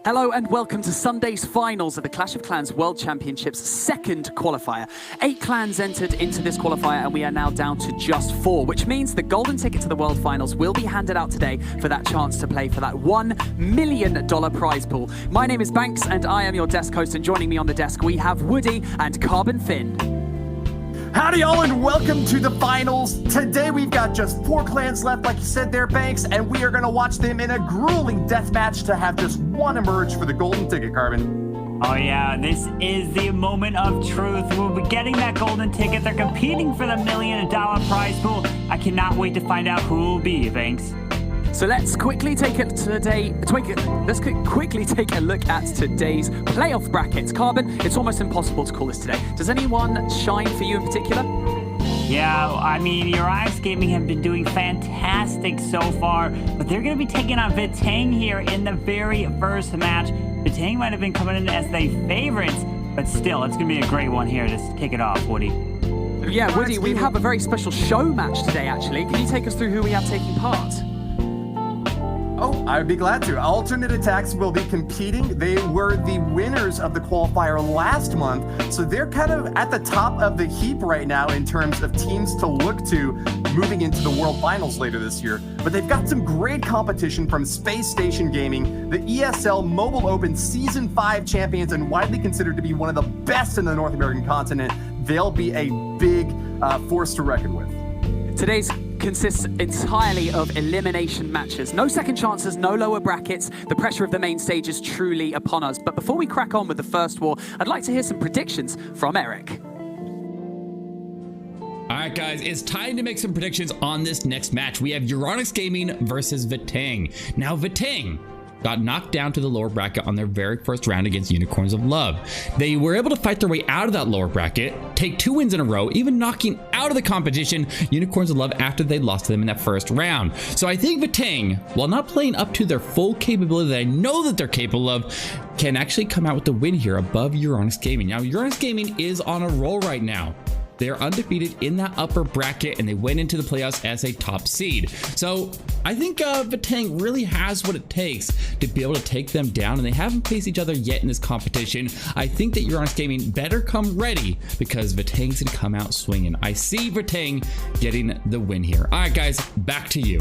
Hello and welcome to Sunday's finals of the Clash of Clans World Championships second qualifier. 8 clans entered into this qualifier and we are now down to just 4, which means the golden ticket to the World Finals will be handed out today for that chance to play for that $1 million prize pool. My name is Banks and I am your desk host, and joining me on the desk we have Woody and Carbon Finn. Howdy y'all and welcome to the finals. Today we've got just 4 clans left, like you said there, Banks, and we are going to watch them in a grueling death match to have just one emerge for the golden ticket, Carbon. Oh yeah, this is the moment of truth. We'll be getting that golden ticket. They're competing for the $1 million prize pool. I cannot wait to find out who will be, Banks. So let's quickly take a look at today's playoff brackets. Carbon, it's almost impossible to call this today. Does anyone shine for you in particular? Yeah, I mean, Its Gaming have been doing fantastic so far, but they're going to be taking on Vitang here in the very first match. Vitang might have been coming in as the favorites, but still, it's going to be a great one here to kick it off, Woody. Yeah, Woody, we have a very special show match today, actually. Can you take us through who we have taking part? Oh, I would be glad to. Alternate Attacks will be competing. They were the winners of the qualifier last month, so they're kind of at the top of the heap right now in terms of teams to look to moving into the World Finals later this year. But they've got some great competition from Space Station Gaming, the ESL Mobile Open Season 5 champions, and widely considered to be one of the best in the North American continent. They'll be a big force to reckon with. Today's consists entirely of elimination matches. No second chances, no lower brackets. The pressure of the main stage is truly upon us. But before we crack on with the first war, I'd like to hear some predictions from Eric. All right, guys, it's time to make some predictions on this next match. We have Its Gaming versus Vitang. Now, Vitang got knocked down to the lower bracket on their very first round against Unicorns of Love. They were able to fight their way out of that lower bracket, take 2 wins in a row, even knocking out of the competition Unicorns of Love after they lost to them in that first round. So I think Vitang, while not playing up to their full capability that I know that they're capable of, can actually come out with the win here above Its Gaming. Now, Its Gaming is on a roll right now. They're undefeated in that upper bracket, and they went into the playoffs as a top seed. So I think Vitang really has what it takes to be able to take them down, and they haven't faced each other yet in this competition. I think that Its Gaming better come ready because Vitang's gonna come out swinging. I see Vitang getting the win here. All right, guys, back to you.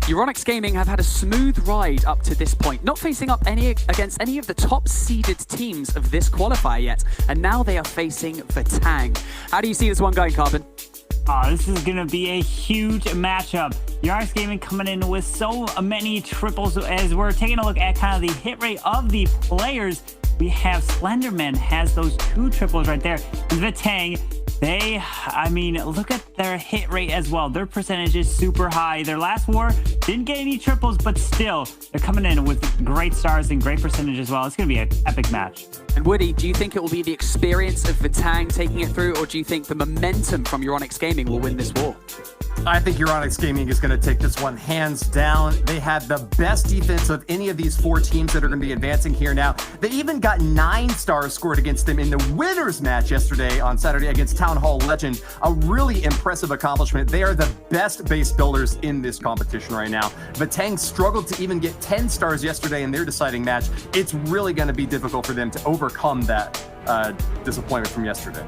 Its Gaming have had a smooth ride up to this point, not facing up against any of the top seeded teams of this qualifier yet, and now they are facing Vitang. How do you see this one going, Carbon? Oh, this is going to be a huge matchup. Its Gaming coming in with so many triples. As we're taking a look at kind of the hit rate of the players, we have Slenderman has those 2 triples right there. And Vitang, I mean, look at their hit rate as well. Their percentage is super high. Their last war didn't get any triples, but still, they're coming in with great stars and great percentage as well. It's going to be an epic match. And Woody, do you think it will be the experience of Vitang taking it through, or do you think the momentum from Its Gaming will win this war? I think Its Gaming is going to take this one hands down. They have the best defense of any of these 4 teams that are going to be advancing here now. They even got 9 stars scored against them in the winners match yesterday on Saturday against Town Hall Legend. A really impressive accomplishment. They are the best base builders in this competition right now. Vitang struggled to even get 10 stars yesterday in their deciding match. It's really going to be difficult for them to overcome that disappointment from yesterday.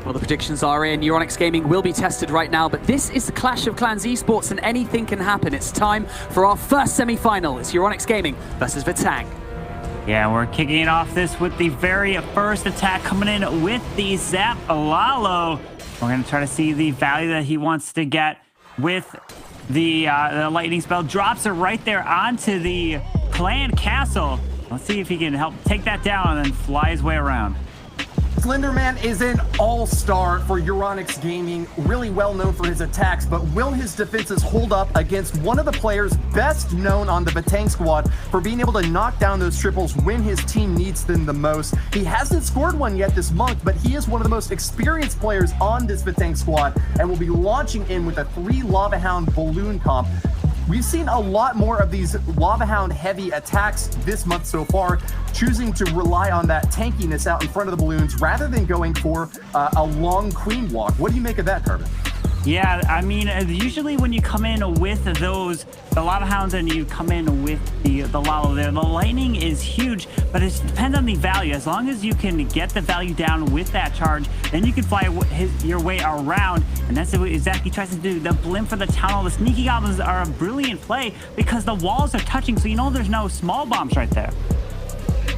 Well, the predictions are in. Its Gaming will be tested right now, but this is the Clash of Clans esports and anything can happen. It's time for our first semi-final. It's Its Gaming versus Vitang. Yeah, we're kicking off this with the very first attack coming in with the Zap Lalo. We're going to try to see the value that he wants to get with the lightning spell. Drops it right there onto the clan castle. Let's see if he can help take that down and then fly his way around. Slenderman is an all-star for Its Gaming, really well known for his attacks, but will his defenses hold up against one of the players best known on the Vitang squad for being able to knock down those triples when his team needs them the most? He hasn't scored one yet this month, but he is one of the most experienced players on this Vitang squad and will be launching in with a 3 Lava Hound balloon comp. We've seen a lot more of these Lava Hound heavy attacks this month so far, choosing to rely on that tankiness out in front of the balloons rather than going for a long queen walk. What do you make of that, Carbon? Yeah, I mean, usually when you come in with the Lava Hounds and you come in with the Lava there, the lightning is huge, but it depends on the value. As long as you can get the value down with that charge, then you can fly your way around, and that's what exactly he tries to do. The blimp for the Town Hall, the Sneaky Goblins are a brilliant play because the walls are touching, so you know there's no small bombs right there.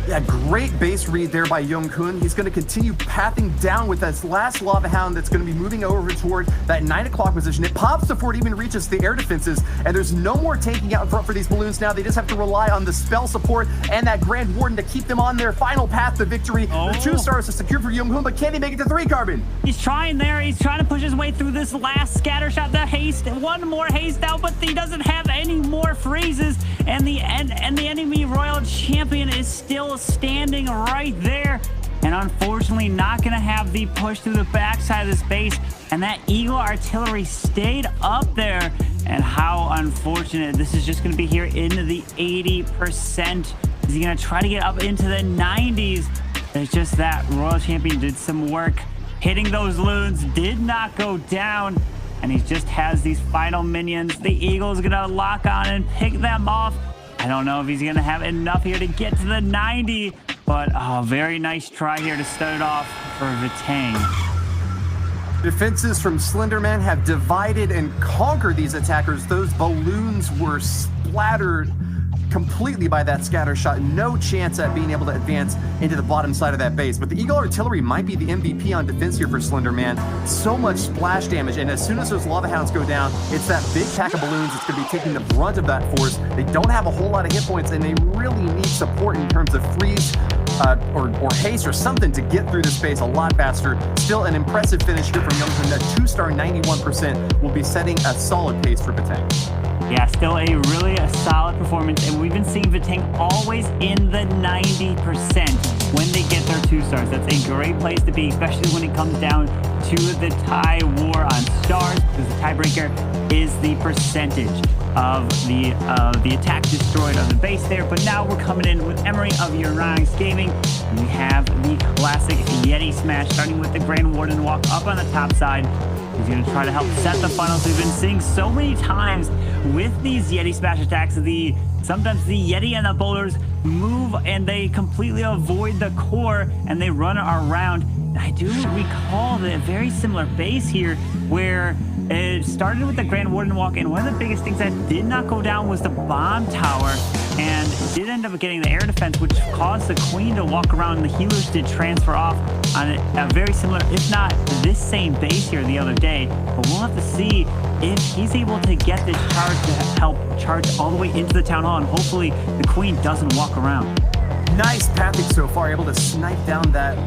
Yeah, great base read there by Young-kun. He's going to continue pathing down with this last Lava Hound that's going to be moving over toward that 9 o'clock position. It pops before it even reaches the air defenses, and there's no more tanking out in front for these balloons now. They just have to rely on the spell support and that Grand Warden to keep them on their final path to victory. The 2 stars are secured for Young-kun, but can he make it to 3, Carbon? He's trying there. He's trying to push his way through this last scatter shot. The haste, one more haste out, but he doesn't have any more freezes, and the enemy Royal Champion is still standing right there, and unfortunately not going to have the push through the backside of this base, and that Eagle Artillery stayed up there, and how unfortunate. This is just going to be here into the 80%. Is he going to try to get up into the 90s? It's just that Royal Champion did some work hitting those loons, did not go down, and he just has these final minions. The Eagle's going to lock on and pick them off. I don't know if he's going to have enough here to get to the 90, but very nice try here to start it off for Vitang. Defenses from Slenderman have divided and conquered these attackers. Those balloons were splattered completely by that scatter shot. No chance at being able to advance into the bottom side of that base. But the Eagle Artillery might be the MVP on defense here for Slenderman. So much splash damage, and as soon as those Lava Hounds go down, it's that big pack of balloons that's going to be taking the brunt of that force. They don't have a whole lot of hit points, and they really need support in terms of freeze or haste or something to get through the space a lot faster. Still an impressive finish here from Youngson. That 2-star 91% will be setting a solid pace for Vitang. Yeah, still a really solid performance, and we've been seeing Vitang always in the 90% when they get their 2 stars. That's a great place to be, especially when it comes down to the tie war on stars, because the tiebreaker is the percentage of the attack destroyed on the base there. But now we're coming in with Emery of Euronics Gaming, and we have the classic Yeti Smash, starting with the Grand Warden walk up on the top side. He's going to try to help set the funnels. We've been seeing so many times with these Yeti Smash attacks, sometimes the Yeti and the boulders move and they completely avoid the core and they run around. I do recall the very similar base here where it started with the Grand Warden walk, and one of the biggest things that did not go down was the bomb tower, and it did end up getting the air defense, which caused the Queen to walk around, and the healers did transfer off on a very similar, if not this same base here the other day. But we'll have to see if he's able to get this charge to help charge all the way into the Town Hall, and hopefully the Queen doesn't walk around. Nice pathing so far, able to snipe down that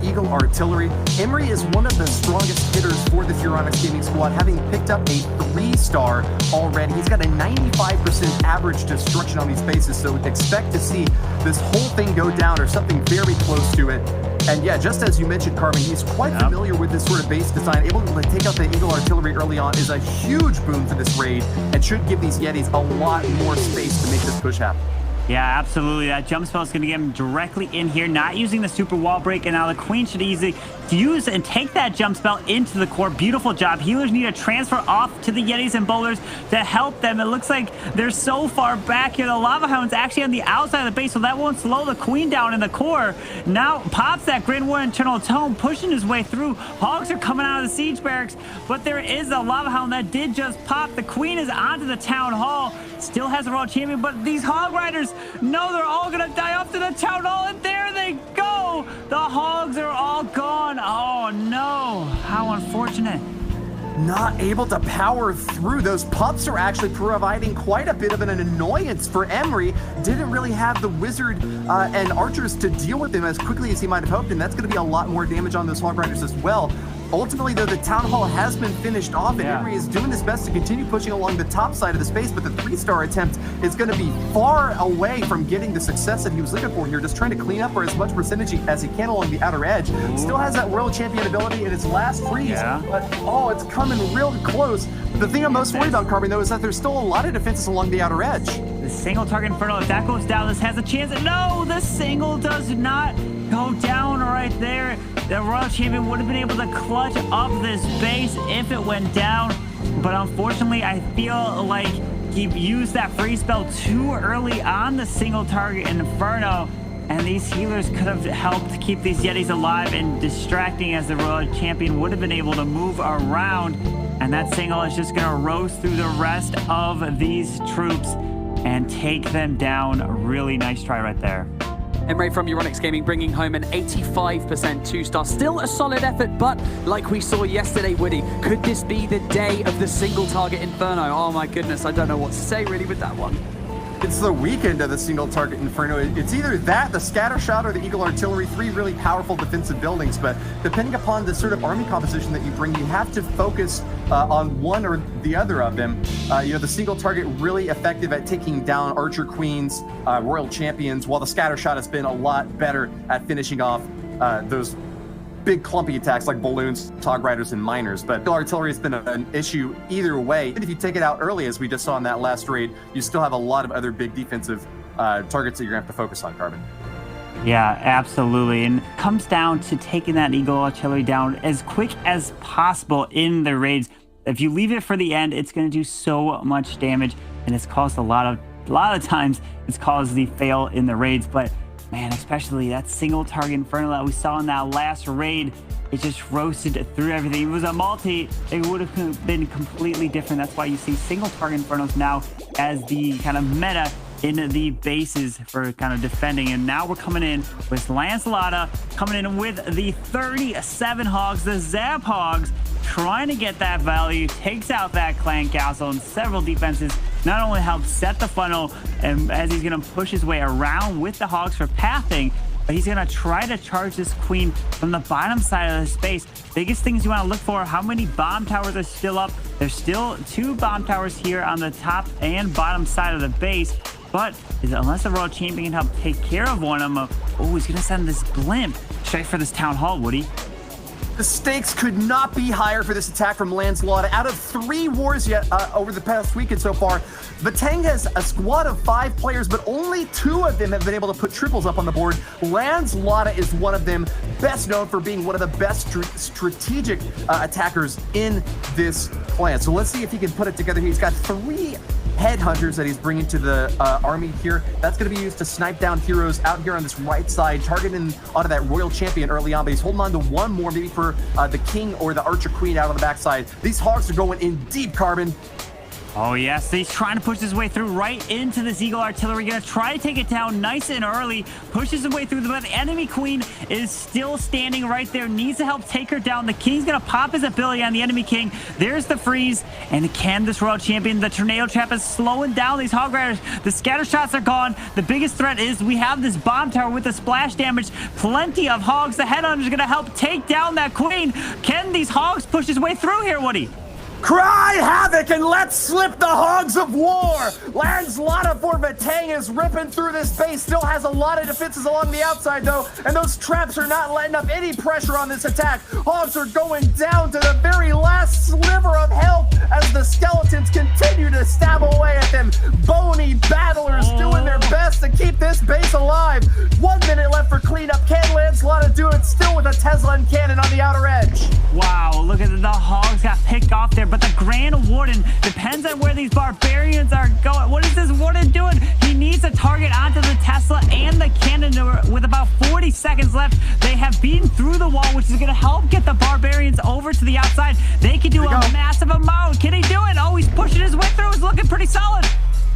Eagle Artillery. Emery is one of the strongest hitters for the Euronics Gaming squad, having picked up a 3-star already. He's got a 95% average destruction on these bases, so expect to see this whole thing go down or something very close to it. And yeah, just as you mentioned, Carmen, he's quite familiar with this sort of base design. Able to take out the Eagle Artillery early on is a huge boon for this raid and should give these Yetis a lot more space to make this push happen. Yeah, absolutely. That jump spell is going to get him directly in here, not using the super wall break, and now the Queen should easily use and take that jump spell into the core. Beautiful job. Healers need to transfer off to the Yetis and boulders to help them. It looks like they're so far back here. The Lava Hound's actually on the outside of the base, so that won't slow the Queen down in the core. Now pops that Grand Warden Eternal Tome, pushing his way through. Hogs are coming out of the siege barracks, but there is a Lava Hound that did just pop. The Queen is onto the Town Hall. Still has a Royal Champion, but these Hog Riders, no, they're all going to die up to the Town Hall, and there they go. The Hogs are all gone. Oh, no. How unfortunate. Not able to power through. Those pups are actually providing quite a bit of an annoyance for Emery. Didn't really have the wizard and archers to deal with him as quickly as he might have hoped, and that's going to be a lot more damage on those Hog Riders as well. Ultimately, though, the Town Hall has been finished off, and Emery is doing his best to continue pushing along the top side of the space, but the 3-star attempt is going to be far away from getting the success that he was looking for here, just trying to clean up for as much percentage as he can along the outer edge. Still has that Royal Champion ability in its last freeze, but oh, it's coming real close. The thing I'm most worried about, Carmen, though, is that there's still a lot of defenses along the outer edge. The single target Inferno, if that goes down, this has a chance. No, the single does not go down right there. The Royal Champion would have been able to clutch up this base if it went down. But unfortunately, I feel like he used that free spell too early on the single target Inferno. And these healers could have helped keep these Yetis alive and distracting, as the Royal Champion would have been able to move around. And that single is just going to roast through the rest of these troops and take them down. Really nice try right there. Emre from Euronics Gaming bringing home an 85% 2-star. Still a solid effort, but like we saw yesterday, Woody, could this be the day of the single target Inferno? Oh my goodness, I don't know what to say really with that one. It's the weekend of the single target Inferno. It's either that, the scatter shot, or the Eagle Artillery, 3 really powerful defensive buildings. But depending upon the sort of army composition that you bring, you have to focus on one or the other of them. The single target really effective at taking down Archer Queens, Royal Champions, while the scatter shot has been a lot better at finishing off those big clumpy attacks like balloons, Tog Riders, and Miners. But artillery has been an issue either way. And if you take it out early, as we just saw in that last raid, you still have a lot of other big defensive targets that you're gonna have to focus on, Carbon. Yeah, absolutely. And it comes down to taking that Eagle Artillery down as quick as possible in the raids. If you leave it for the end, it's going to do so much damage, and it's caused a lot of times it's caused the fail in the raids. But man, especially that single target Inferno that we saw in that last raid, it just roasted through everything. If it was a multi, it would have been completely different. That's why you see single target Infernos now as the kind of meta in the bases for kind of defending. And now we're coming in with Lancelota coming in with the 37 Hogs, the Zap Hogs, trying to get that value, takes out that clan castle, and several defenses not only help set the funnel, and as he's going to push his way around with the Hogs for pathing, but he's going to try to charge this queen from the bottom side of the space. Biggest things you want to look for, how many bomb towers are still up. There's still 2 bomb towers here on the top and bottom side of the base, but unless the Royal Champion can help take care of one of them, oh, he's going to send this blimp straight for this town hall, Woody. The stakes could not be higher for this attack from Lancelota. Out of 3 wars yet over the past weekend so far, Vateng has a squad of 5 players, but only 2 of them have been able to put triples up on the board. Lancelota is one of them, best known for being one of the best strategic attackers in this clan. So let's see if he can put it together. He's got 3 headhunters that he's bringing to the army here. That's going to be used to snipe down heroes out here on this right side, targeting onto that Royal Champion early on, but he's holding on to 1 more, maybe for the King or the Archer Queen out on the backside. These Hogs are going in deep, Carbon. Oh yes, he's trying to push his way through right into this Eagle Artillery. Gonna try to take it down nice and early. Pushes his way through, but the enemy queen is still standing right there. Needs to help take her down. The King's gonna pop his ability on the enemy King. There's the freeze. And can this Royal Champion, the Tornado Trap is slowing down these Hog Riders. The scatter shots are gone. The biggest threat is we have this bomb tower with the splash damage. Plenty of Hogs. The Headhunter's gonna help take down that queen. Can these Hogs push his way through here, Woody? Cry havoc and let's slip the Hogs of War! Lancelota for Vateng is ripping through this base, still has a lot of defenses along the outside though, and those traps are not letting up any pressure on this attack. Hogs are going down to the very last sliver of health as the skeletons continue to stab away at them. Bony battlers doing their best to keep this base alive. 1 minute left for cleanup. Can Lancelota do it? Still with a Tesla and cannon on the outer edge. Wow, look at the Hogs got picked off there, but the Grand Warden depends on where these barbarians are going. What is this Warden doing? He needs to target onto the Tesla and the cannon with about 40 seconds left. They have beaten through the wall, which is going to help get the barbarians over to the outside. They can do a massive amount. Can he do it? Oh, he's pushing his way through. He's looking pretty solid.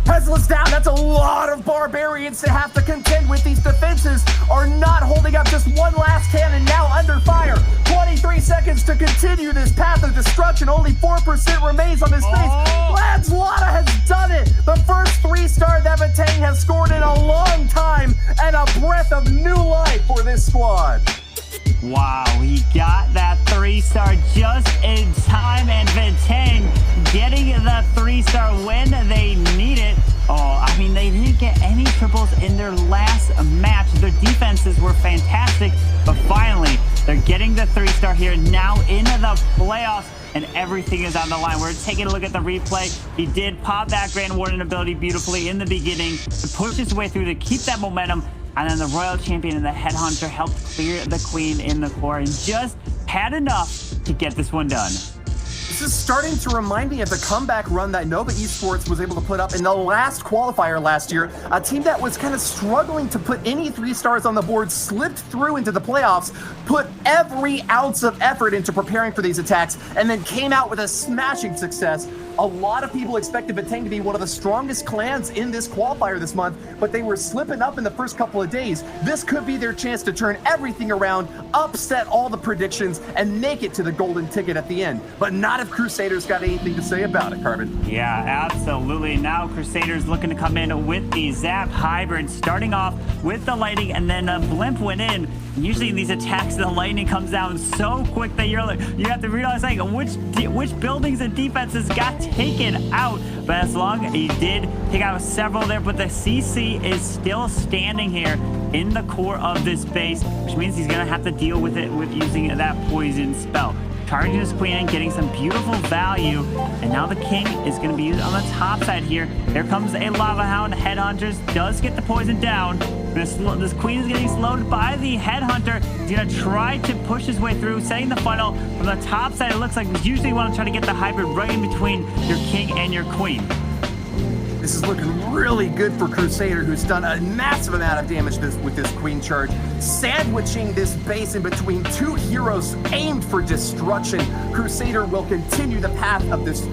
Tesla's down. That's a lot of barbarians to have to contend with. These defenses are not holding up. Just 1 last cannon now under fire. 23 seconds to continue this path of destruction. Only 4% remains on this base. Lancelota has done it. The first 3-star that Vateng has scored in a long time, and a breath of new life for this squad. Wow, he got that 3-star just in time, and Vateng getting the 3-star when they need it. Oh, I mean, they didn't get any triples in their last match. Their defenses were fantastic, but finally, they're getting the 3-star here now into the playoffs, and everything is on the line. We're taking a look at the replay. He did pop that Grand Warden ability beautifully in the beginning to push his way through to keep that momentum. And then the Royal Champion and the Headhunter helped clear the Queen in the core and just had enough to get this one done. This is starting to remind me of the comeback run that Nova Esports was able to put up in the last qualifier last year. A team that was kind of struggling to put any 3 stars on the board slipped through into the playoffs, put every ounce of effort into preparing for these attacks, and then came out with a smashing success. A lot of people expected Vateng to be one of the strongest clans in this qualifier this month, but they were slipping up in the first couple of days. This could be their chance to turn everything around, upset all the predictions, and make it to the golden ticket at the end. But not if Crusaders got anything to say about it, Carbon. Yeah, absolutely. Now Crusaders looking to come in with the Zap Hybrid, starting off with the Lightning, and then a Blimp went in. Usually in these attacks, the Lightning comes down so quick that you have to realize like which buildings and defenses got taken out. But as long as he did take out several there, but the CC is still standing here in the core of this base, which means he's gonna have to deal with it with using that poison spell. Charging his Queen and getting some beautiful value, and now the King is going to be used on the top side here. Here comes a Lava Hound. Headhunters does get the poison down. This Queen is getting slowed by the Headhunter. He's going to try to push his way through, setting the funnel from the top side. It looks like usually you want to try to get the hybrid right in between your King and your Queen. This is looking really good for Crusader, who's done a massive amount of damage with this Queen charge, sandwiching this base in between 2 heroes aimed for destruction. Crusader will continue the path of this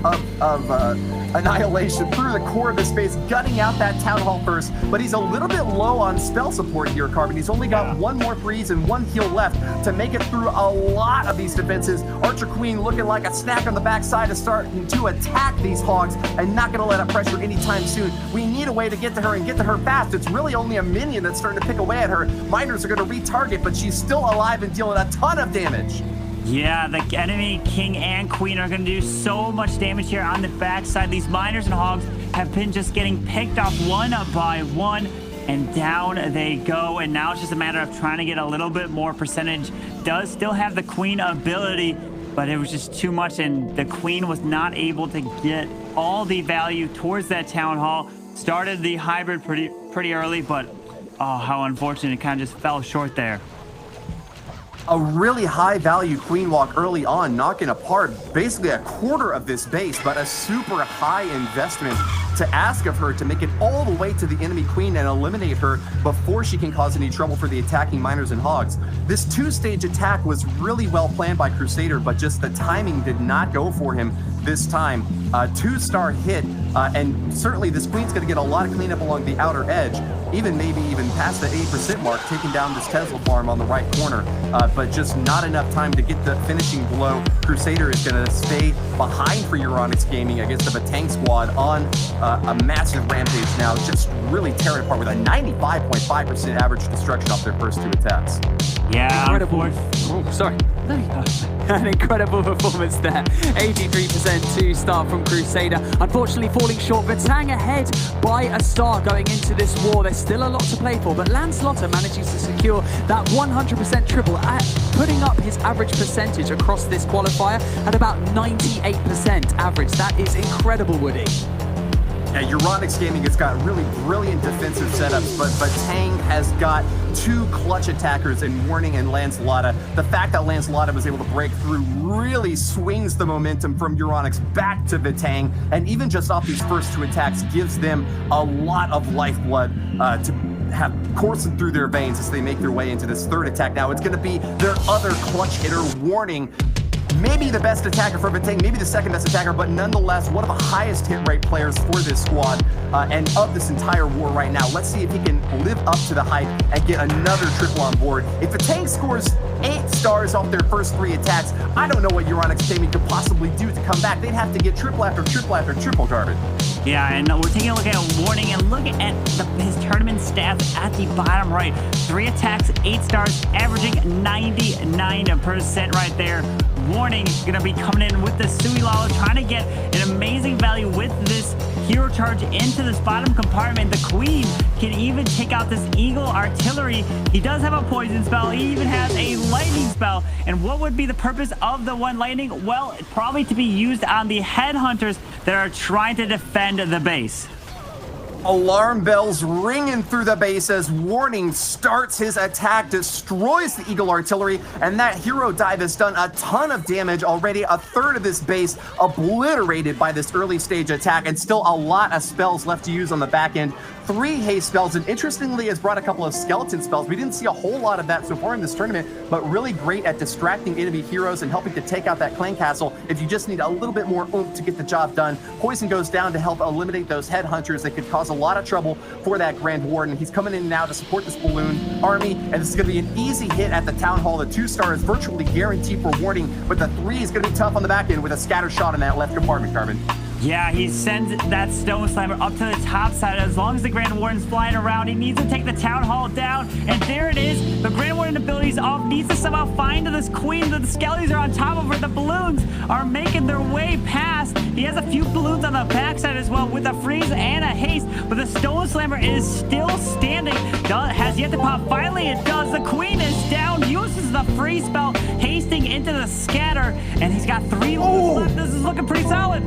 annihilation through the core of this base, gutting out that Town Hall first, but he's a little bit low on spell support here, Carbon. He's only got 1 more freeze and 1 heal left to make it through a lot of these defenses. Archer Queen looking like a snack on the backside of starting to attack these hogs and not going to let up pressure anytime soon. We need a way to get to her and get to her fast. It's really only a minion that's starting to pick away at her. Miners are going to retarget, but she's still alive and dealing a ton of damage. Yeah, the enemy King and Queen are going to do so much damage here on the backside. These Miners and Hogs have been just getting picked off one by one, and down they go. And now it's just a matter of trying to get a little bit more percentage. Does still have the Queen ability, but it was just too much, and the Queen was not able to get all the value towards that Town Hall. Started the hybrid pretty early, but oh, how unfortunate. It kind of just fell short there. A really high value Queen walk early on, knocking apart basically a quarter of this base, but a super high investment to ask of her to make it all the way to the enemy Queen and eliminate her before she can cause any trouble for the attacking Miners and Hogs. This 2-stage attack was really well planned by Crusader, but just the timing did not go for him this time. 2-star hit, and certainly this Queen's going to get a lot of cleanup along the outer edge, maybe even past the 8% mark, taking down this Tesla farm on the right corner, but just not enough time to get the finishing blow. Crusader is going to stay behind for Euronics Gaming against the Vateng squad on a massive rampage now, just really tearing apart with a 95.5% average destruction off their first 2 attacks. Yeah, incredible. Oh, sorry. There you go. An incredible performance there. 83% to start from Crusader. Unfortunately, falling short. Vateng ahead by a star going into this war. There's still a lot to play for, but Lancelotter manages to secure that 100% triple, putting up his average percentage across this qualifier at about 98% average. That is incredible, Woody. Yeah, Euronics Gaming has got really brilliant defensive setups, but Vateng has got 2 clutch attackers in Warning and Lancelotta. The fact that Lancelotta was able to break through really swings the momentum from Euronics back to Vateng, and even just off these first 2 attacks gives them a lot of lifeblood to have coursing through their veins as they make their way into this 3rd attack. Now it's going to be their other clutch hitter, Warning. Maybe the best attacker for Vateng, maybe the 2nd best attacker, but nonetheless one of the highest hit rate players for this squad and of this entire war right now. Let's see if he can live up to the hype and get another triple on board. If Vateng scores 8 stars off their first 3 attacks, I don't know what Euronics Gaming could possibly do to come back. They'd have to get triple after triple after triple, Carbon. Yeah, and we're taking a look at Warning and looking at his tournament stats at the bottom right. 3 attacks, 8 stars, averaging 99% right there. Warning is going to be coming in with the Sui Lala, trying to get an amazing value with this hero charge into this bottom compartment. The Queen can even take out this Eagle artillery. He does have a poison spell. He even has a lightning spell. And what would be the purpose of the 1 lightning? Well, probably to be used on the headhunters that are trying to defend the base. Alarm bells ringing through the base as Warning starts his attack, destroys the Eagle Artillery, and that hero dive has done a ton of damage already. A third of this base obliterated by this early stage attack, and still a lot of spells left to use on the back end. 3 haste spells, and interestingly has brought a couple of skeleton spells. We didn't see a whole lot of that so far in this tournament, but really great at distracting enemy heroes and helping to take out that clan castle if you just need a little bit more oomph to get the job done. Poison goes down to help eliminate those headhunters that could cause a lot of trouble for that Grand Warden. He's coming in now to support this balloon army, and this is going to be an easy hit at the Town Hall. The 2-star is virtually guaranteed for Warning, but the 3 is going to be tough on the back end with a scatter shot in that left compartment, Carbon. Yeah, he sends that Stone Slammer up to the top side. As long as the Grand Warden's flying around, he needs to take the Town Hall down. And there it is. The Grand Warden ability's off. Needs to somehow find this queen. The skellies are on top of her. The balloons are making their way past. He has a few balloons on the backside as well with a freeze and a haste. But the Stone Slammer is still standing. Has yet to pop. Finally, it does. The queen is down. Uses the freeze spell, hasting into the scatter. And he's got 3 balloons left. This is looking pretty solid.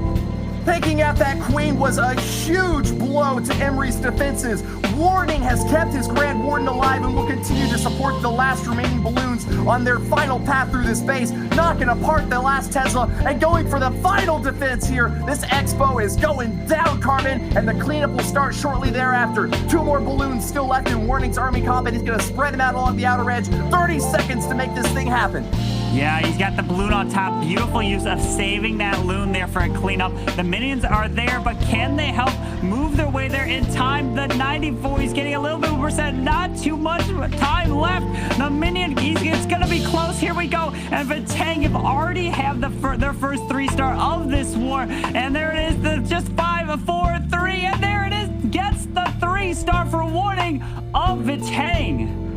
Taking out that queen was a huge blow to Emery's defenses. Warning has kept his Grand Warden alive and will continue to support the last remaining balloons on their final path through this base, knocking apart the last Tesla and going for the final defense here. This Expo is going down, Carbon, and the cleanup will start shortly thereafter. 2 more balloons still left in Warning's army combat. He's going to spread them out along the outer edge. 30 seconds to make this thing happen. Yeah, he's got the balloon on top. Beautiful use of saving that loon there for a cleanup. The minions are there, but can they help move their way there in time? The 94, he's getting a little bit of percent. Not too much time left. The minion, it's going to be close. Here we go. And Vitang have already have their first 3-star of this war. And there it is. Just 5, 4, 3. And there it is. Gets the 3-star for Warning of Vitang.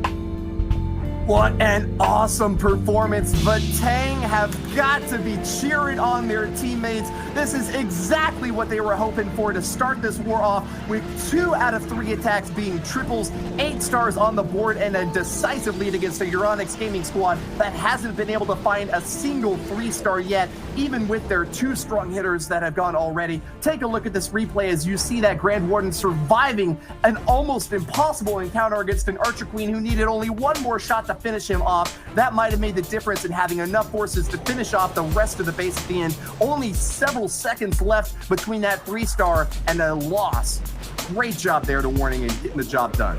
What an awesome performance. The Tang have got to be cheering on their teammates. This is exactly what they were hoping for to start this war off, with 2 out of 3 attacks being triples, 8 stars on the board, and a decisive lead against a Euronics gaming squad that hasn't been able to find a single 3-star yet, even with their 2 strong hitters that have gone already. Take a look at this replay as you see that Grand Warden surviving an almost impossible encounter against an Archer Queen who needed only 1 more shot to finish him off. That might have made the difference in having enough forces to finish off the rest of the base at the end. Only several seconds left between that 3-star and a loss. Great job there to Warning and getting the job done.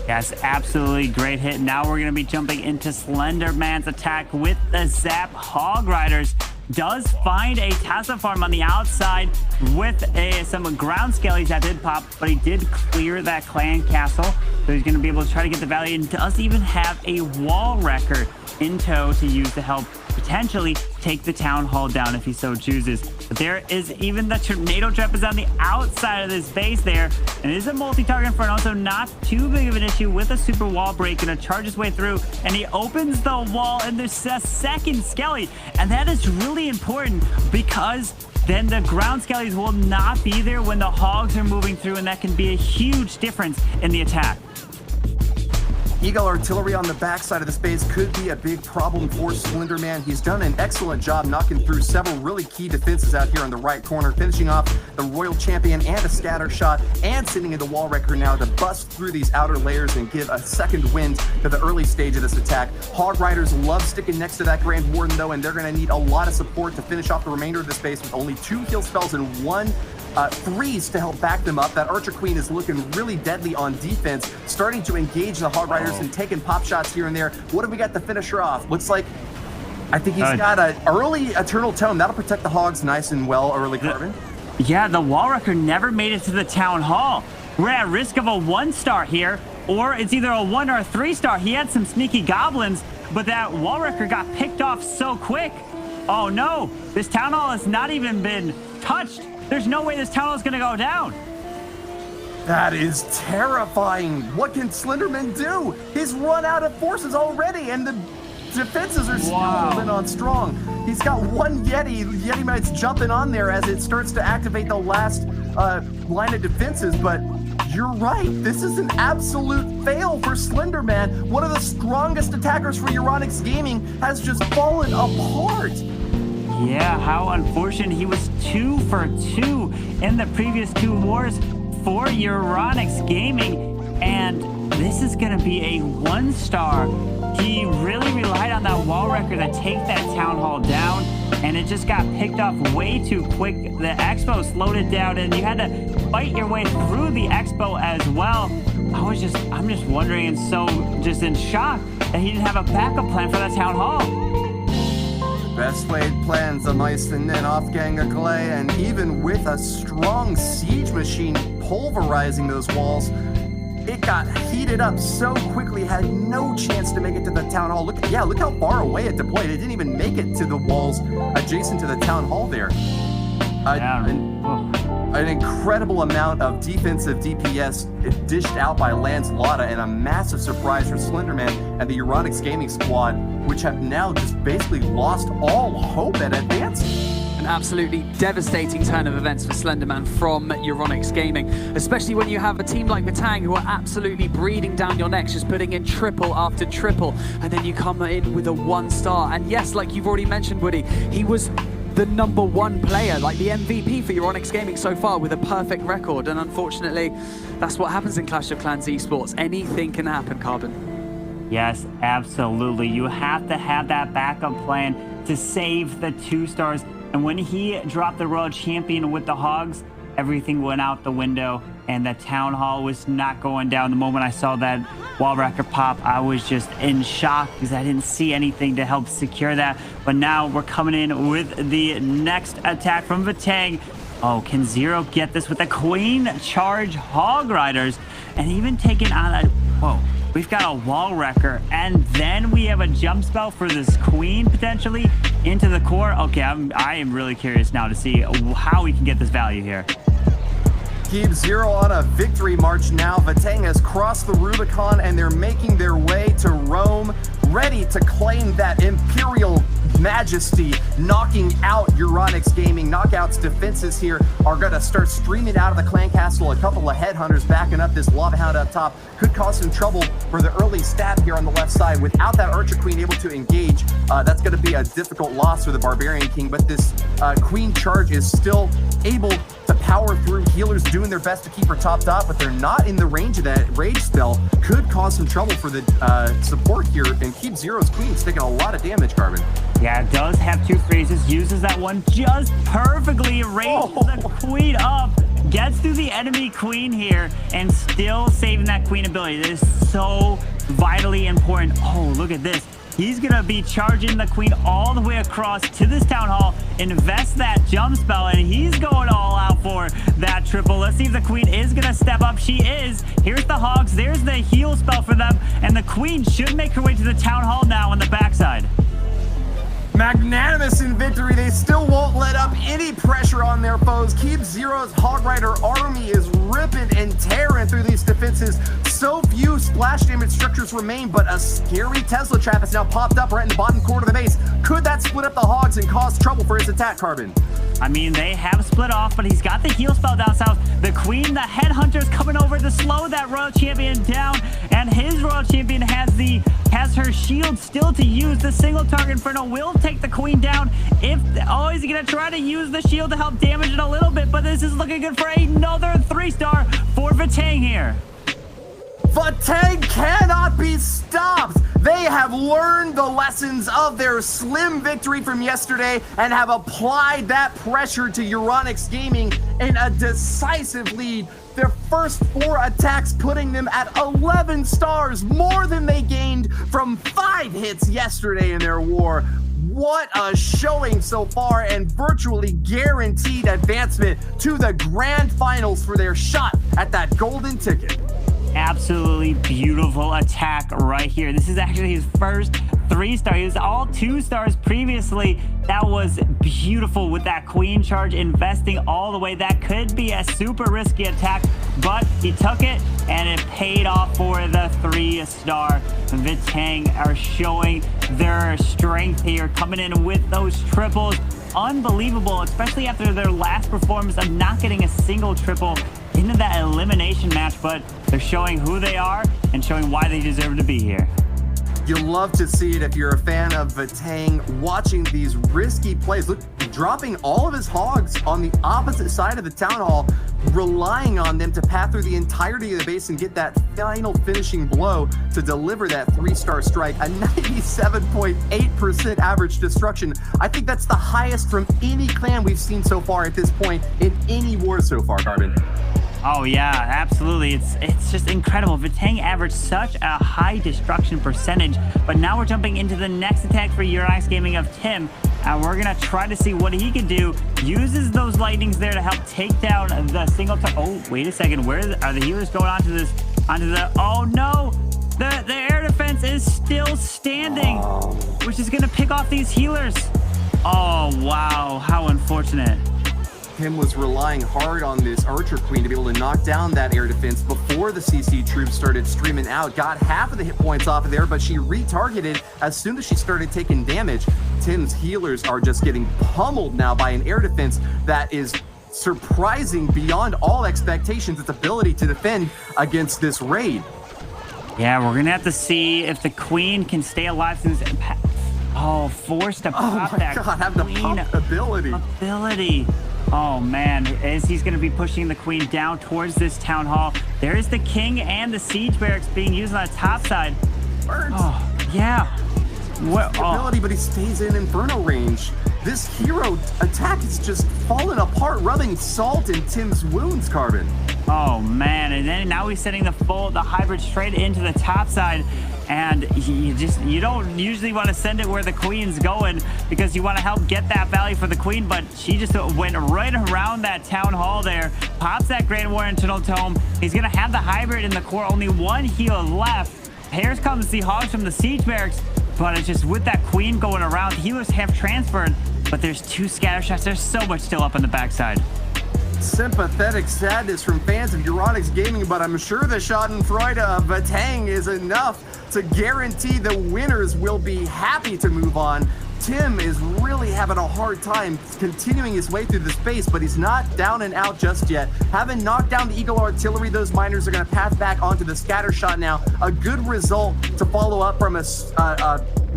Yes, absolutely great hit. Now we're going to be jumping into Slender Man's attack with the Zap Hog Riders. Does find a Tesla farm on the outside with some ground skellies that did pop, but he did clear that clan castle. So he's going to be able to try to get the valley, and does even have a wall wrecker in tow to use to help potentially take the town hall down if he so chooses. But there is even the tornado trap is on the outside of this base there, and it is a multi-target inferno, so not too big of an issue with a super wall break. Gonna charge his way through, and he opens the wall, and there's a second skelly, and that is really important because then the ground skellies will not be there when the hogs are moving through, and that can be a huge difference in the attack. Eagle Artillery on the backside of the space could be a big problem for Slender Man. He's done an excellent job knocking through several really key defenses out here on the right corner, finishing off the Royal Champion and a scatter shot, and sitting in the wall wrecker now to bust through these outer layers and give a second wind to the early stage of this attack. Hog Riders love sticking next to that Grand Warden though, and they're going to need a lot of support to finish off the remainder of the space with only 2 heal spells and 1 freeze to help back them up. That Archer Queen is looking really deadly on defense, starting to engage the Hog Riders and taking pop shots here and there. What have we got to finish her off? Looks like, I think he's got an early Eternal Tome. That'll protect the Hogs nice and well early, Carbon. Yeah, the wall wrecker never made it to the town hall. We're at risk of a 1-star here, or it's either a 1 or a 3-star. He had some sneaky goblins, but that wall wrecker got picked off so quick. Oh no, this town hall has not even been touched. There's no way this town hall is going to go down. That is terrifying. What can Slenderman do? He's run out of forces already, and the defenses are still holding on strong. He's got 1 Yeti. Yeti Knight's jumping on there as it starts to activate the last line of defenses, but you're right. This is an absolute fail for Slenderman. One of the strongest attackers for Euronics Gaming has just fallen apart. Yeah, how unfortunate. He was 2 for 2 in the previous 2 wars. for Euronics Gaming, and this is going to be a 1-star. He really relied on that wall wrecker to take that town hall down, and it just got picked off way too quick. The expo slowed it down, and you had to fight your way through the expo as well. I'm just wondering, and so just in shock that he didn't have a backup plan for that town hall. Best laid plans of mice and men off gang of clay, and even with a strong siege machine pulverizing those walls, it got heated up so quickly, had no chance to make it to the town hall. Look how far away it deployed. It didn't even make it to the walls adjacent to the town hall there. An incredible amount of defensive DPS dished out by Lancelota, and a massive surprise for Slenderman and the Euronics Gaming squad, which have now just basically lost all hope at advancing. An absolutely devastating turn of events for Slenderman from Euronics Gaming, especially when you have a team like Vitang who are absolutely breathing down your necks, just putting in triple after triple, and then you come in with a 1-star. And yes, like you've already mentioned, Woody, he was the #1 player, like the MVP for Euronics Gaming so far, with a perfect record. And unfortunately, that's what happens in Clash of Clans esports. Anything can happen, Carbon. Yes, absolutely. You have to have that backup plan to save the 2-stars. And when he dropped the World Champion with the Hogs, everything went out the window, and the town hall was not going down. The moment I saw that wall wrecker pop, I was just in shock because I didn't see anything to help secure that. But now we're coming in with the next attack from Vitang. Oh, can Zero get this with the Queen Charge Hog Riders? And even taking on a... Whoa. We've got a wall wrecker, and then we have a jump spell for this queen potentially into the core. Okay, I am really curious now to see how we can get this value here. Keep Zero on a victory march now. Vitang has crossed the Rubicon, and they're making their way to Rome, ready to claim that Imperial majesty, knocking out Euronics Gaming. Knockout's defenses here are going to start streaming out of the clan castle. A couple of headhunters backing up this lava hound up top could cause some trouble for the early stab here on the left side. Without that archer queen able to engage, that's going to be a difficult loss for the barbarian king, but this queen charge is still able to power through. Healers doing their best to keep her topped off, but they're not in the range of that rage spell. Could cause some trouble for the support here, and Keep Zero's queen's taking a lot of damage, Carbon. Yeah, it does have 2 freezes, uses that one just perfectly, raises the queen up, gets through the enemy queen here, and still saving that queen ability. This is so vitally important. Oh, look at this. He's going to be charging the queen all the way across to this town hall, invest that jump spell, and he's going all out for that triple. Let's see if the queen is going to step up. She is. Here's the hogs. There's the heal spell for them, and the queen should make her way to the town hall now on the backside. Magnanimous in victory, they still won't let up any pressure on their foes. Keep Zero's Hog Rider army is ripping and tearing through these defenses. So few splash damage structures remain, but a scary Tesla trap has now popped up right in the bottom corner of the base. Could that split up the hogs and cause trouble for his attack, Carbon? I mean, they have split off, but he's got the heal spell down south. The queen, the headhunter's coming over to slow that royal champion down, and his royal champion has her shield still to use. The single target inferno will take the queen down. Is he gonna try to use the shield to help damage it a little bit? But this is looking good for another 3-star for Vitang here. Vitang cannot be stopped. They have learned the lessons of their slim victory from yesterday and have applied that pressure to Euronics Gaming in a decisive lead. Their first 4 attacks putting them at 11 stars, more than they gained from 5 hits yesterday in their war. What a showing so far, and virtually guaranteed advancement to the grand finals for their shot at that golden ticket. Absolutely beautiful attack right here. This is actually his first 3-star. He was all 2 stars previously. That was beautiful with that queen charge, investing all the way. That could be a super risky attack, but he took it and it paid off for the 3-star. Vitang are showing their strength here, coming in with those triples. Unbelievable, especially after their last performance of not getting a single triple into that elimination match, but they're showing who they are and showing why they deserve to be here. You love to see it if you're a fan of Vatang, watching these risky plays. Look, dropping all of his hogs on the opposite side of the town hall, relying on them to path through the entirety of the base and get that final finishing blow to deliver that 3-star strike, a 97.8% average destruction. I think that's the highest from any clan we've seen so far at this point in any war so far, Carbon. Oh yeah, absolutely. It's just incredible. Vatang averaged such a high destruction percentage, but now we're jumping into the next attack for Euronics Gaming of Tim, and we're gonna try to see what he can do. Uses those lightnings there to help take down the single. Oh, wait a second. Where are the healers going onto this? Onto the? Oh no! The air defense is still standing, which is gonna pick off these healers. Oh wow! How unfortunate. Tim was relying hard on this Archer Queen to be able to knock down that air defense before the CC troops started streaming out. Got half of the hit points off of there, but she retargeted as soon as she started taking damage. Tim's healers are just getting pummeled now by an air defense that is surprising beyond all expectations, its ability to defend against this raid. Yeah, we're gonna have to see if the Queen can stay alive since forced to pop that God, have the Queen pump ability. Oh man, as he's going to be pushing the Queen down towards this town hall. There is the King and the siege barracks being used on the top side. Burns. Oh yeah. What ability, but he stays in Inferno range. This hero attack is just falling apart, rubbing salt in Tim's wounds, Carbon. Oh man, and then now he's sending the hybrid straight into the top side. And you don't usually want to send it where the Queen's going because you want to help get that value for the Queen, but she just went right around that town hall there, pops that Grand War Internal Tome. He's going to have the hybrid in the core, only one heal left. Here comes the hogs from the siege barracks, but it's just with that Queen going around, healers have transferred, but there's 2 scatter shots. There's so much still up on the backside. Sympathetic sadness from fans of Euronics Gaming, but I'm sure the Schadenfreude of Vatang is enough to guarantee the winners will be happy to move on. Tim is really having a hard time continuing his way through the space, but he's not down and out just yet. Having knocked down the Eagle Artillery, those miners are going to path back onto the scatter shot now. A good result to follow up from a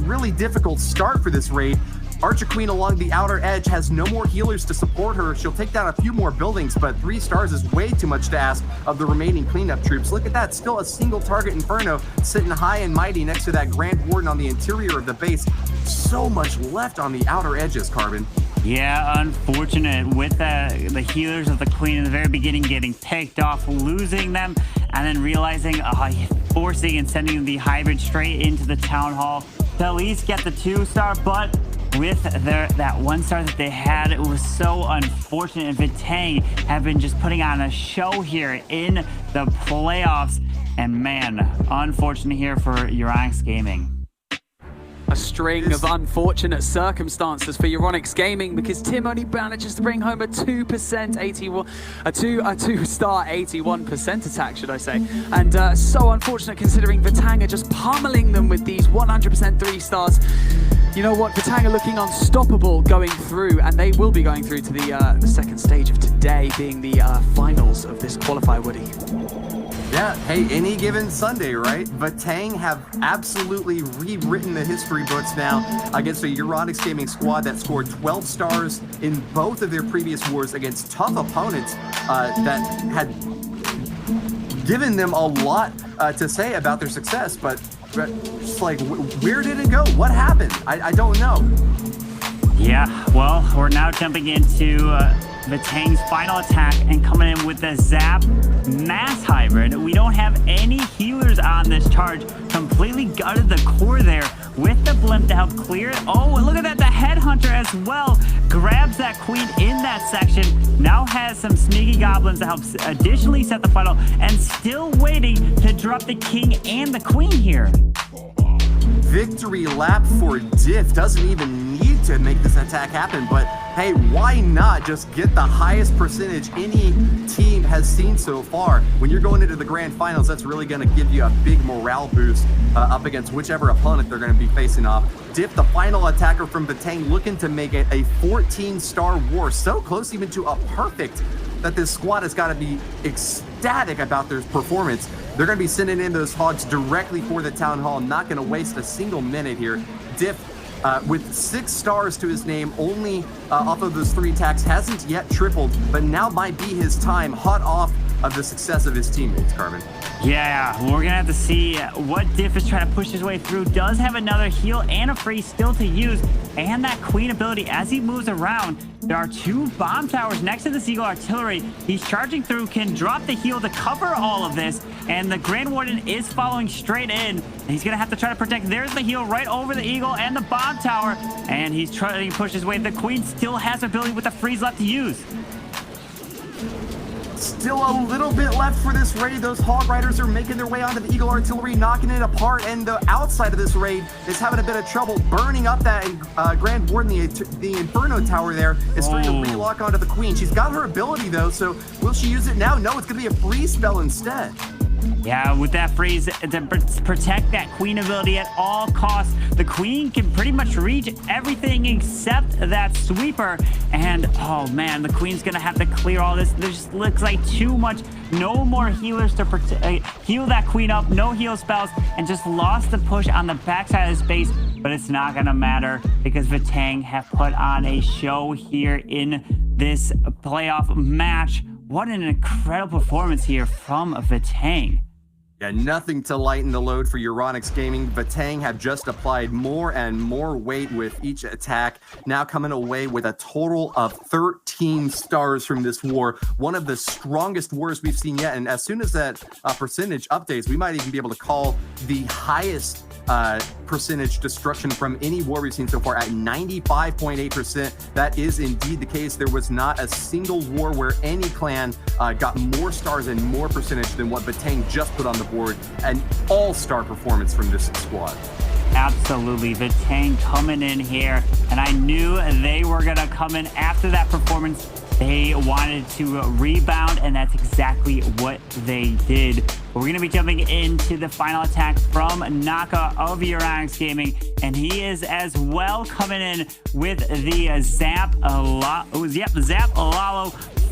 really difficult start for this raid. Archer Queen along the outer edge has no more healers to support her. She'll take down a few more buildings, but 3 stars is way too much to ask of the remaining cleanup troops. Look at that, still a single target Inferno sitting high and mighty next to that Grand Warden on the interior of the base. So much left on the outer edges, Carbon. Yeah, unfortunate with the healers of the Queen in the very beginning getting picked off, losing them, and then realizing, forcing and sending the hybrid straight into the town hall to at least get the 2-star, but with that 1-star that they had, it was so unfortunate. And Vatang have been just putting on a show here in the playoffs. And man, unfortunate here for Euronics Gaming. A string of unfortunate circumstances for Euronics Gaming because Tim only manages to bring home a 2% 81, a 2-star 81% attack, should I say? And so unfortunate considering Vatang are just pummeling them with these 100% 3 stars. You know what? Vatang are looking unstoppable going through, and they will be going through to the second stage of today, being the finals of this qualifier, Woody. Yeah, hey, any given Sunday, right? Vatang have absolutely rewritten the history books now against a Euronics Gaming squad that scored 12 stars in both of their previous wars against tough opponents that had given them a lot to say about their success, but just like, where did it go? What happened? I don't know. Yeah, well, we're now jumping into Vatang's final attack and coming in with the Zap Mass Hybrid. We don't have any healers on this charge. Completely gutted the core there with the blimp to help clear it. Oh, and look at that, the Headhunter as well grabs that Queen in that section. Now has some sneaky goblins to help additionally set the funnel, and still waiting to drop the King and the Queen here. Victory lap for Diff. Doesn't even need to make this attack happen, but hey, why not just get the highest percentage any team has seen so far? When you're going into the grand finals, that's really going to give you a big morale boost up against whichever opponent they're going to be facing off. Diff, the final attacker from Vatang, looking to make it a 14-star war. So close even to a perfect that this squad has got to be ecstatic about their performance. They're going to be sending in those hogs directly for the Town Hall, not going to waste a single minute here. Diff, with 6 stars to his name, only off of those 3 attacks, hasn't yet tripled, but now might be his time, hot off of the success of his teammates, Carmen. Yeah, we're gonna have to see what Diff is trying to push his way through. Does have another heal and a freeze still to use, and that queen ability as he moves around. There are 2 bomb towers next to the Seagull artillery. He's charging through, can drop the heal to cover all of this, and the Grand Warden is following straight in. He's gonna have to try to protect. There's the heal right over the Eagle and the bomb tower, and he's trying to push his way. The queen still has ability with the freeze left to use. Still a little bit left for this raid. Those Hog Riders are making their way onto the Eagle Artillery, knocking it apart, and the outside of this raid is having a bit of trouble burning up that Grand Warden. The Inferno Tower there is starting to relock onto the Queen. She's got her ability, though, so will she use it now? No, it's going to be a freeze spell instead. Yeah, with that freeze to protect that queen ability at all costs, the queen can pretty much reach everything except that sweeper. And oh man, the queen's gonna have to clear all this. There just looks like too much. No more healers to heal that queen up. No heal spells, and just lost the push on the backside of the space. But it's not gonna matter because Vatang have put on a show here in this playoff match. What an incredible performance here from Vatang. Yeah, nothing to lighten the load for Euronics Gaming. Vatang have just applied more and more weight with each attack, now coming away with a total of 13 stars from this war. One of the strongest wars we've seen yet, and as soon as that percentage updates, we might even be able to call the highest percentage destruction from any war we've seen so far at 95.8%. That is indeed the case. There was not a single war where any clan got more stars and more percentage than what Vatang just put on the board. An all-star performance from this squad. Absolutely. Vatang coming in here, and I knew they were going to come in after that performance. They wanted to rebound, and that's exactly what they did. We're going to be jumping into the final attack from Naka of Euronics Gaming, and he is as well coming in with the Zap Alalo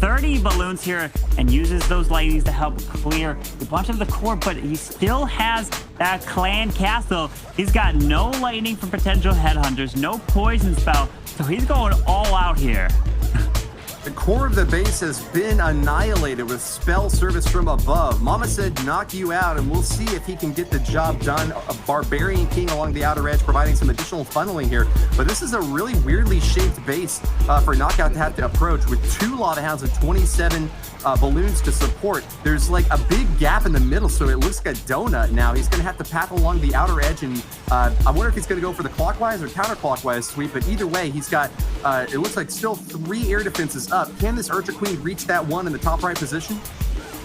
30 balloons here, and uses those lightnings to help clear a bunch of the core, but he still has that clan castle. He's got no lightning from potential headhunters, no poison spell, so he's going all out here. The core of the base has been annihilated with spell service from above. Mama said knock you out, and we'll see if he can get the job done. A Barbarian King along the outer edge providing some additional funneling here. But this is a really weirdly shaped base for Knockout to have to approach with 2 Lava Hounds and 27 balloons to support. There's like a big gap in the middle, so it looks like a donut now. He's going to have to path along the outer edge, and I wonder if he's going to go for the clockwise or counterclockwise sweep, but either way, he's got, it looks like still 3 air defenses up. Can this Urcha Queen reach that one in the top right position?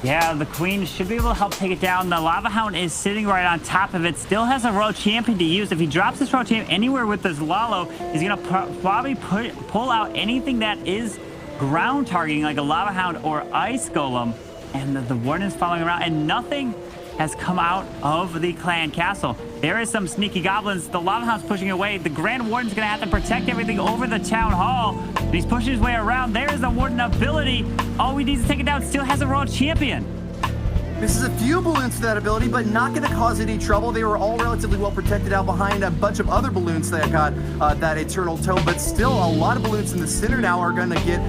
Yeah, the Queen should be able to help take it down. The Lava Hound is sitting right on top of it. Still has a Royal Champion to use. If he drops this Royal Champion anywhere with this Lalo, he's going to probably pull out anything that is ground targeting, like a Lava Hound or Ice Golem. And the Warden's following around, and nothing has come out of the clan castle. There is some sneaky goblins. The Lava Hound's pushing away. The Grand Warden's going to have to protect everything over the Town Hall. And he's pushing his way around. There is the Warden ability. All we need to take it down. Still has a Royal Champion. This is a few balloons for that ability, but not going to cause any trouble. They were all relatively well protected out behind a bunch of other balloons that got that Eternal Tome, but still a lot of balloons in the center now are going to get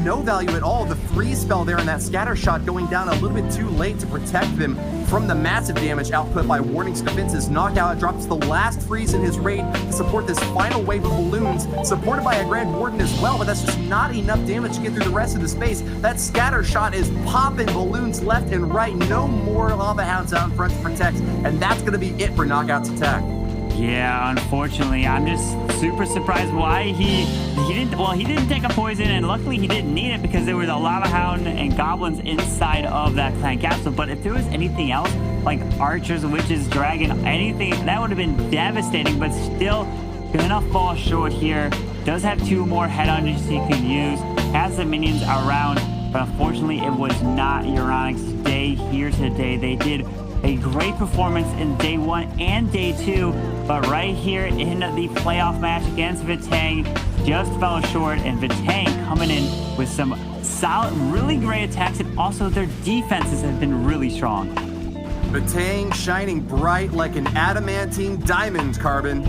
no value at all. The freeze spell there and that scatter shot going down a little bit too late to protect them from the massive damage output by Warning's defenses. Knockout drops the last freeze in his raid to support this final wave of balloons, supported by a Grand Warden as well, but that's just not enough damage to get through the rest of the space. That scatter shot is popping balloons left and right. No more Lava Hounds out in front to protect, and that's going to be it for Knockout's attack. Yeah, unfortunately, I'm just super surprised why he didn't take a poison, and luckily he didn't need it because there was a Lava Hound and goblins inside of that clan castle. But if there was anything else, like archers, witches, dragon, anything, that would have been devastating, but still gonna fall short here. Does have 2 more headhunters he can use, has the minions around, but unfortunately it was not Euronics' day here today. They did a great performance in day 1 and day 2, but right here in the playoff match against Vatang just fell short, and Vatang coming in with some solid, really great attacks, and also their defenses have been really strong. Vatang shining bright like an adamantine diamond, Carbon.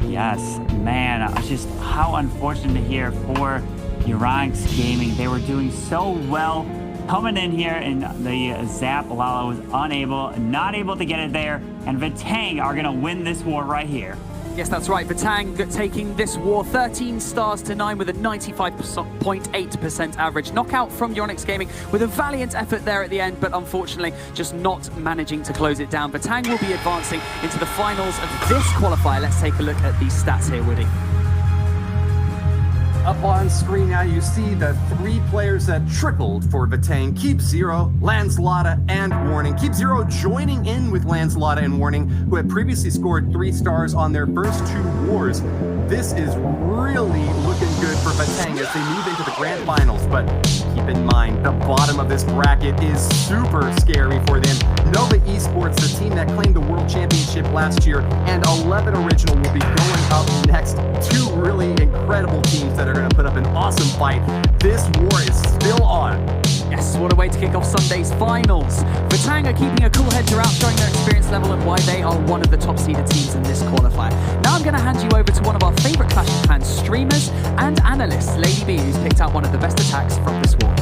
Yes, man, just how unfortunate to hear for Euronics Gaming. They were doing so well coming in here, and the Zap Lala was not able to get it there, and Vatang are gonna win this war right here. Yes, that's right. Vatang taking this war 13 stars to 9 with a 95.8% average. Knockout from Euronics Gaming with a valiant effort there at the end, but unfortunately just not managing to close it down. Vatang will be advancing into the finals of this qualifier. Let's take a look at these stats here, Woody. Up on screen now, you see the 3 players that trickled for Vatang. Keep Zero, Lanzlotta, and Warning. Keep Zero joining in with Lanzlotta and Warning, who had previously scored 3 stars on their first 2 wars. This is really looking good for Vatang as they move into the grand finals, but keep in mind, the bottom of this bracket is super scary for them. Nova Esports, the team that claimed the World Championship last year, and 11 Original will be going up next. 2 really incredible teams that are going to put up an awesome fight. This war is still on. Yes, what a way to kick off Sunday's finals. Vatang are keeping a cool head throughout, showing their experience level and why they are one of the top seeded teams in this qualifier. Now I'm going to hand you over to one of our favorite Clash of Clans streamers and analysts, Lady B, who's picked out one of the best attacks from this war.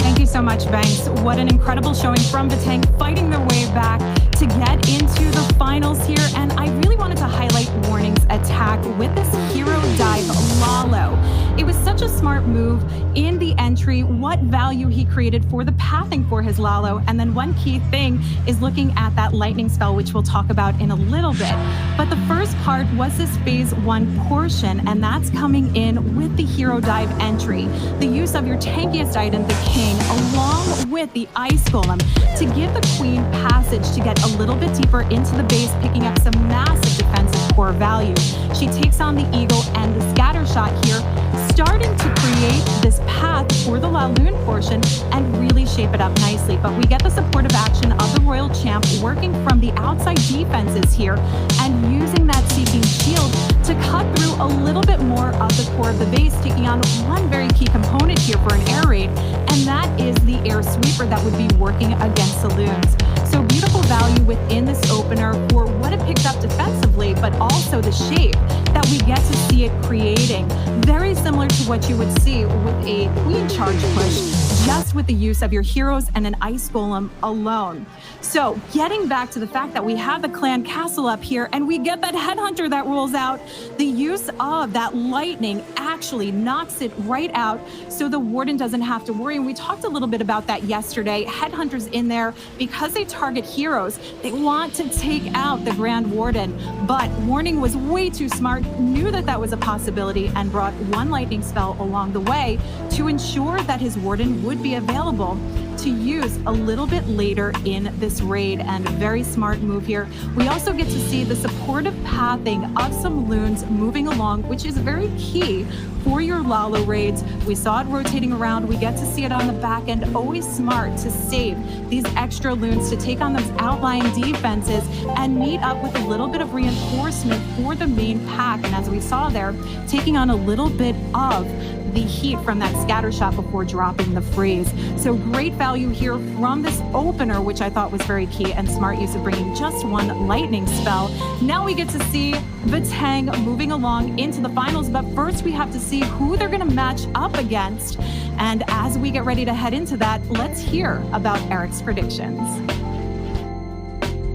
Thank you so much, Banks. What an incredible showing from Vatang, fighting their way back to get into the finals here. And I really wanted to highlight Warning's attack with this hero dive Lalo. It was such a smart move in the entry, what value he created for the pathing for his Lalo. And then one key thing is looking at that lightning spell, which we'll talk about in a little bit. But the first part was this phase 1 portion, and that's coming in with the hero dive entry. The use of your tankiest item, the king, along with the ice golem to give the queen passage to get a little bit deeper into the base, picking up some massive defensive core value. She takes on the eagle and the scatter shot here, starting to create this path for the Laloon portion and really shape it up nicely. But we get the supportive action of the Royal Champ working from the outside defenses here and using that Seeking Shield to cut through a little bit more of the core of the base, taking on one very key component here for an air raid, and that is the air sweeper that would be working against Saloons. So beautiful value within this opener for what it picked up defensively, but also the shape that we get to see it creating. Very similar to what you would see with a queen charge push, just with the use of your heroes and an ice golem alone. So getting back to the fact that we have the clan castle up here and we get that headhunter that rolls out, the use of that lightning actually knocks it right out so the warden doesn't have to worry. And we talked a little bit about that yesterday. Headhunters in there, because they target heroes, they want to take out the grand warden. But Warning was way too smart, knew that that was a possibility, and brought one lightning spell along the way to ensure that his warden would be available to use a little bit later in this raid, and a very smart move here. We also get to see the supportive pathing of some loons moving along, which is very key for your Lalo raids. We saw it rotating around. We get to see it on the back end. Always smart to save these extra loons to take on those outlying defenses and meet up with a little bit of reinforcement for the main pack. And as we saw there, taking on a little bit of the heat from that scatter shot before dropping the freeze. So great value here from this opener, which I thought was very key, and smart use of bringing just one lightning spell. Now we get to see Vatang moving along into the finals, but first we have to see who they're going to match up against. And as we get ready to head into that, let's hear about Eric's predictions.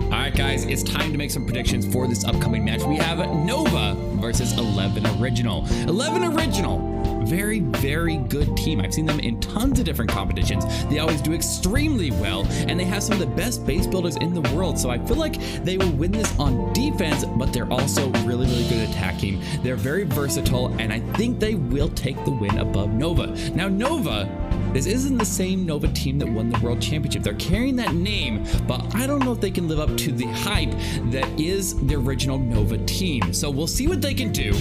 All right, guys, it's time to make some predictions for this upcoming match. We have Nova versus 11 Original. 11 Original, very, very good team. I've seen them in tons of different competitions. They always do extremely well, and they have some of the best base builders in the world. So I feel like they will win this on defense, but they're also really, really good at attacking. They're very versatile, and I think they will take the win above Nova. Now, Nova, this isn't the same Nova team that won the World Championship. They're carrying that name, but I don't know if they can live up to the hype that is the original Nova team. So we'll see what they can do.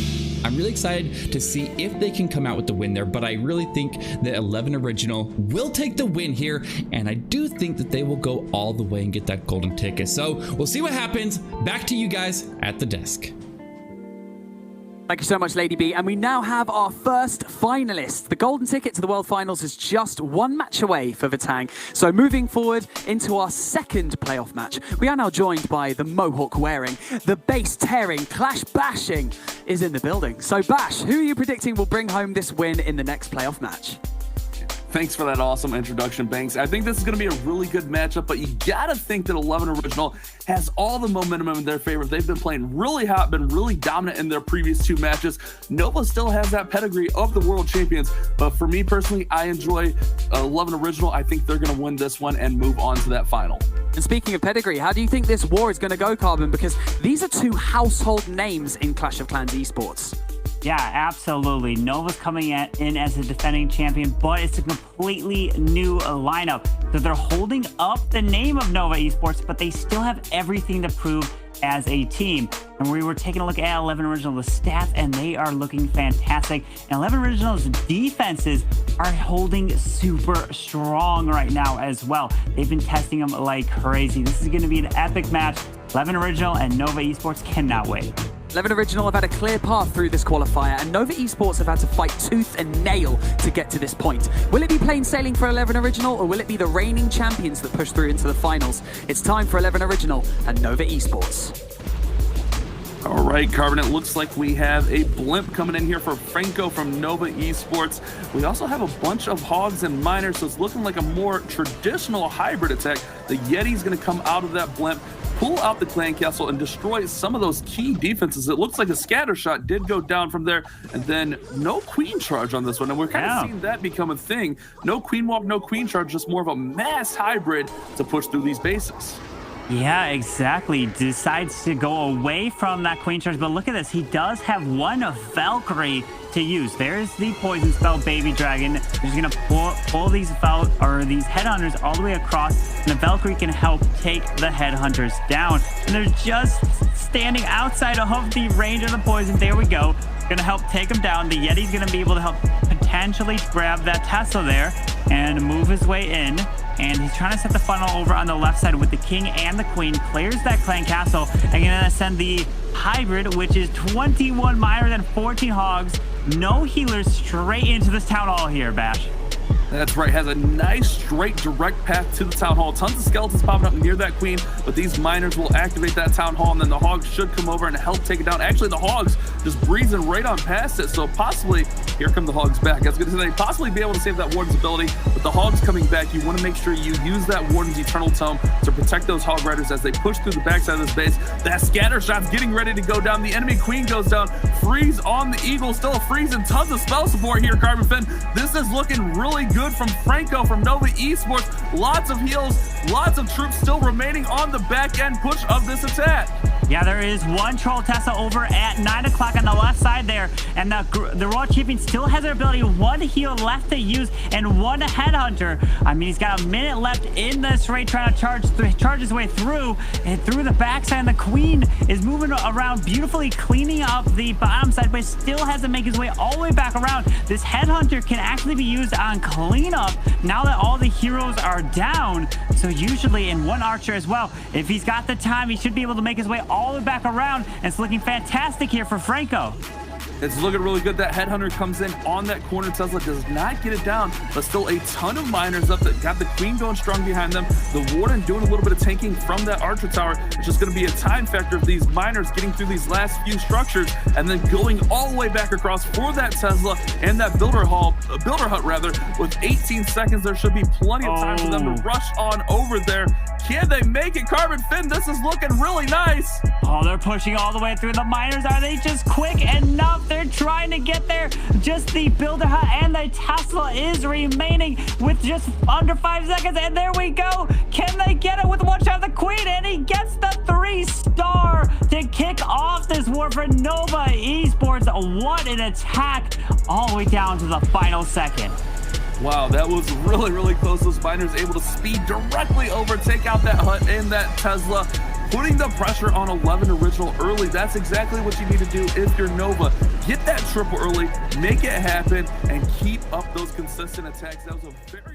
I'm really excited to see if they can come out with the win there, but I really think that 11 Original will take the win here, and I do think that they will go all the way and get that golden ticket. So we'll see what happens. Back to you guys at the desk. Thank you so much, Lady B. And we now have our first finalist. The golden ticket to the World Finals is just one match away for Vitang. So moving forward into our second playoff match, we are now joined by the Mohawk wearing, the bass tearing, clash bashing is in the building. So Bash, who are you predicting will bring home this win in the next playoff match? Thanks for that awesome introduction, Banks. I think this is going to be a really good matchup, but you got to think that 11 Original has all the momentum in their favor. They've been playing really hot, been really dominant in their previous 2 matches. Nova still has that pedigree of the world champions, but for me personally, I enjoy 11 Original. I think they're going to win this one and move on to that final. And speaking of pedigree, how do you think this war is going to go, Carbon? Because these are 2 household names in Clash of Clans esports. Yeah, absolutely. Nova's coming in as a defending champion, but it's a completely new lineup. So they're holding up the name of Nova Esports, but they still have everything to prove as a team. And we were taking a look at 11 Original, the stats, and they are looking fantastic. And 11 Original's defenses are holding super strong right now as well. They've been testing them like crazy. This is going to be an epic match. 11 Original and Nova Esports cannot wait. 11 Original have had a clear path through this qualifier, and Nova Esports have had to fight tooth and nail to get to this point. Will it be plain sailing for 11 Original, or will it be the reigning champions that push through into the finals? It's time for 11 Original and Nova Esports. All right, Carbon, it looks like we have a blimp coming in here for Franco from Nova Esports. We also have a bunch of hogs and miners, so it's looking like a more traditional hybrid attack. The Yeti's going to come out of that blimp, pull out the clan castle, and destroy some of those key defenses. It looks like a scatter shot did go down from there, and then no queen charge on this one. And we're kind of seeing that become a thing. No queen walk, no queen charge, just more of a mass hybrid to push through these bases. Yeah, exactly. Decides to go away from that queen charge, but look at this. He does have one Valkyrie to use. There's the poison spell, Baby Dragon. He's gonna pull these headhunters all the way across, and the Valkyrie can help take the headhunters down. And they're just standing outside of the range of the poison. There we go. Gonna help take him down. The Yeti's gonna be able to help potentially grab that Tesla there and move his way in. And he's trying to set the funnel over on the left side with the king and the queen. Clears that clan castle and gonna send the hybrid, which is 21 miners and 14 hogs. No healers, straight into this town hall here, Bash. That's right, has a nice straight direct path to the town hall. Tons of skeletons popping up near that queen, but these miners will activate that town hall, and then the hogs should come over and help take it down. Actually, the hogs just breezing right on past it, so possibly, here come the hogs back. I was gonna say, possibly be able to save that warden's ability, but the hogs coming back, you wanna make sure you use that warden's eternal tome to protect those hog riders as they push through the backside of this base. That scatter shot's getting ready to go down. The enemy queen goes down. Freeze on the eagle, still a freeze, and tons of spell support here, Carbon Finn. This is looking really good from Franco from Nova Esports. Lots of heals, lots of troops still remaining on the back end push of this attack. Yeah, there is one Troll Tessa over at 9 o'clock on the left side there, and the Raw Champion still has their ability. One heal left to use and one Headhunter. I mean, he's got a minute left in this raid trying to charge his way through, and through the backside, and the Queen is moving around beautifully, cleaning up the bottom side, but still has to make his way all the way back around. This Headhunter can actually be used on cleanup now that all the heroes are down. So usually, in one archer as well, if he's got the time, he should be able to make his way all the way back around, and it's looking fantastic here for Franco. It's looking really good. That Headhunter comes in on that corner. Tesla does not get it down, but still a ton of miners up that got the Queen going strong behind them. The Warden doing a little bit of tanking from that Archer Tower. It's just going to be a time factor of these miners getting through these last few structures and then going all the way back across for that Tesla and that Builder Hut rather. With 18 seconds, there should be plenty of time for them to rush on over there. Can they make it, Carbon Finn? This is looking really nice. Oh, they're pushing all the way through. The miners, are they just quick enough? They're trying to get there. Just the Builder Hut and the Tesla is remaining with just under 5 seconds. And there we go. Can they get it with one shot of the Queen? And he gets the 3-star to kick off this war for Nova Esports. What an attack all the way down to the final second. Wow, that was really, really close. Those miners able to speed directly over, take out that hut and that Tesla, putting the pressure on 11 Original early. That's exactly what you need to do if you're Nova. Get that triple early, make it happen, and keep up those consistent attacks. That was a very